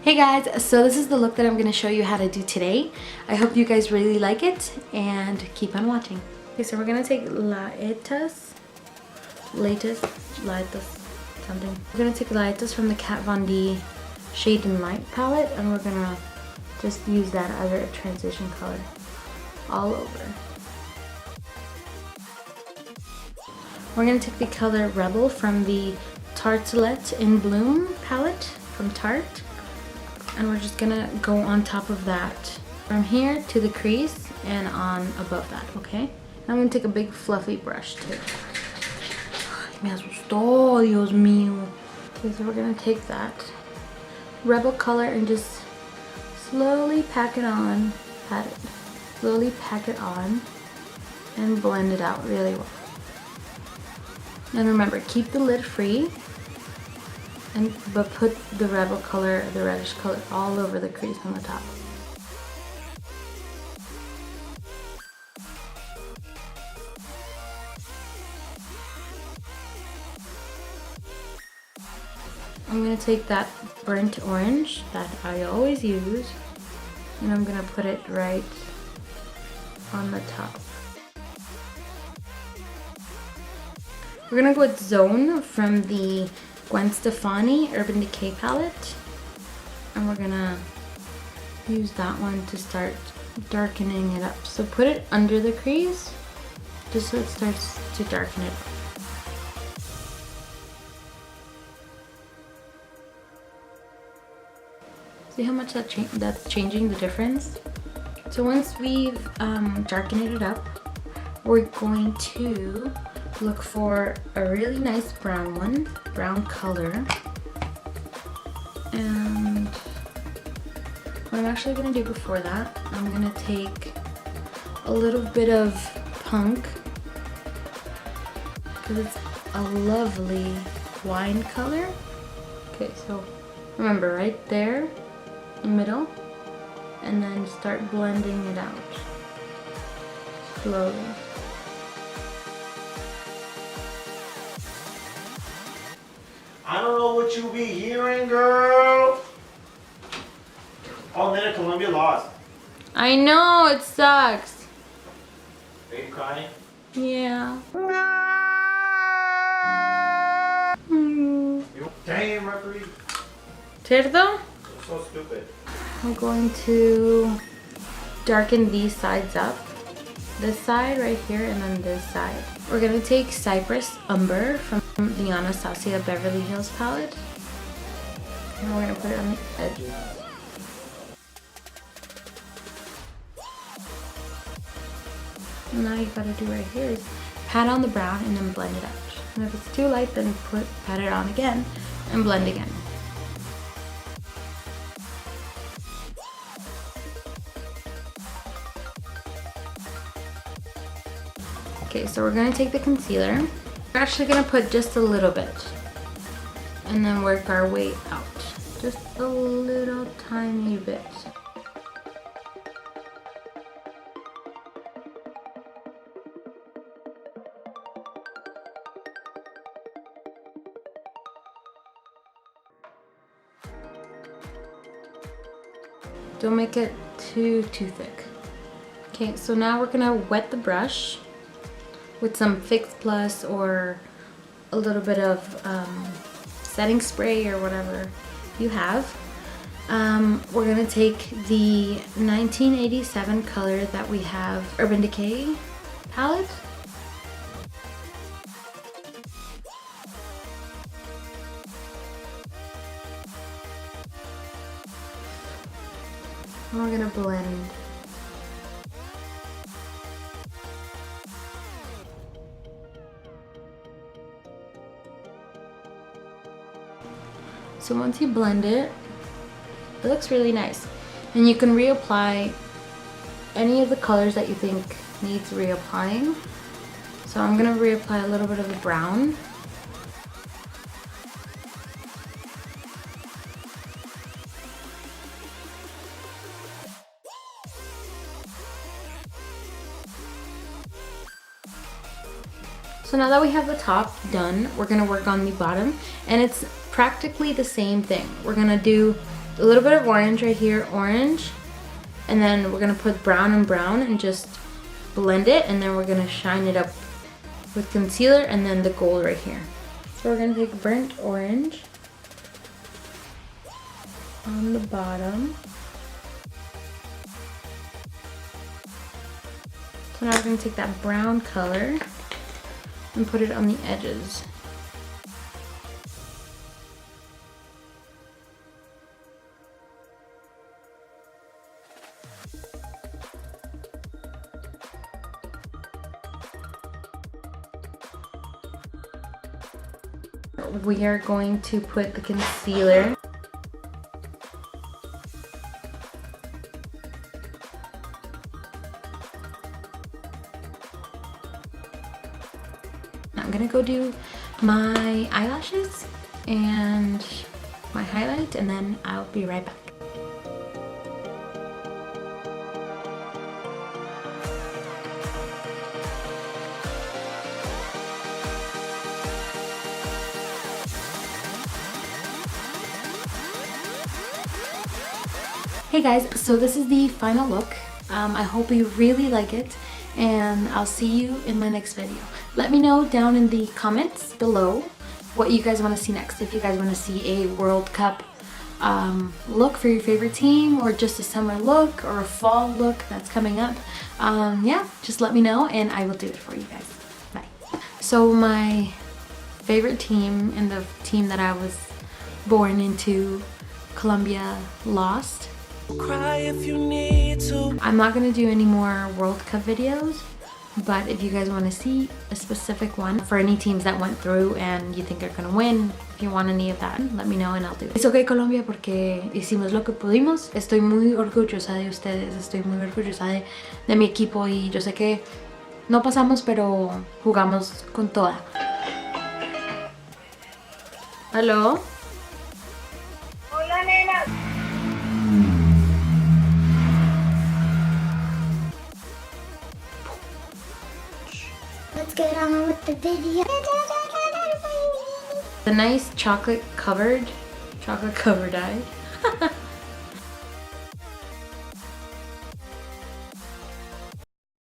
Hey guys, so this is the look that I'm going to show you how to do today. I hope you guys really like it and keep on watching. Okay, so we're going to take Laetus, something. We're going to take Laetus from the KatVonD Shade and Light palette, and we're going to just use that as a transition color all over. We're going to take the color Rebel from the Tartelette in Bloom palette from Tarte. And we're just gonna go on top of that from here to the crease and on above that, okay? And I'm gonna take a big fluffy brush too. Me asustó, Dios mío. Okay, so we're gonna take that Rebel color and just slowly pack it on, slowly pack it on and blend it out really well. And remember, keep the lid free. But put the Rebel color, the reddish color, all over the crease on the top. I'm going to take that burnt orange that I always use, and I'm going to put it right on the top. We're going to go with Zone from the Gwen Stefani Urban Decay palette, and we're gonna use that one to start darkening it up. So put it under the crease just so it starts to darken it up. See how much that's changing the difference? So once we've darkened it up, we're going to look for a really nice brown one, brown color. And what I'm actually going to do before that, I'm going to take a little bit of punk, because it's a lovely wine color. Okay, so remember right there in the middle, and then start blending it out slowly. I don't know what you be hearing, girl. Oh, and then Columbia lost. I know, it sucks. Are you crying? Yeah. Damn, referee. Cerdo? You're so stupid. I'm going to darken these sides up. This side right here, and then this side. We're gonna take Cypress Umber from the Anastasia Beverly Hills palette, and we're gonna put it on the edges. And now you gotta do right here is pat on the brown and then blend it out. And if it's too light, then pat it on again and blend again. Okay, so we're going to take the concealer. We're actually going to put just a little bit and then work our way out. Just a little tiny bit. Don't make it too thick. Okay, so now we're going to wet the brush with some Fix Plus or a little bit of setting spray or whatever you have. We're gonna take the 1987 color that we have, Urban Decay palette. And we're gonna blend. So once you blend it, it looks really nice. And you can reapply any of the colors that you think needs reapplying. So I'm gonna reapply a little bit of the brown. So now that we have the top done, we're gonna work on the bottom, and it's practically the same thing. We're gonna do a little bit of orange right here, orange. And then we're gonna put brown and brown and just blend it. And then we're gonna shine it up with concealer and then the gold right here. So we're gonna take burnt orange on the bottom. So now we're gonna take that brown color and put it on the edges. We are going to put the concealer. I'm gonna go do my eyelashes and my highlight, and then I'll be right back. Hey guys, so this is the final look. I hope you really like it, and I'll see you in my next video. Let me know down in the comments below what you guys want to see next. If you guys want to see a World Cup look for your favorite team, or just a summer look, or a fall look that's coming up. Yeah, just let me know and I will do it for you guys. Bye. So my favorite team, and the team that I was born into, Colombia, lost. Cry if you need to. I'm not gonna do any more World Cup videos, but if you guys want to see a specific one for any teams that went through and you think are gonna win, if you want any of that, let me know and I'll do it. It's okay, Colombia, porque hicimos lo que pudimos. Estoy muy orgullosa de ustedes, estoy muy orgullosa de mi equipo, y yo sé que no pasamos, pero jugamos con toda. ¿Aló? Hola, nena. Let's get on with the video. The nice chocolate covered eye.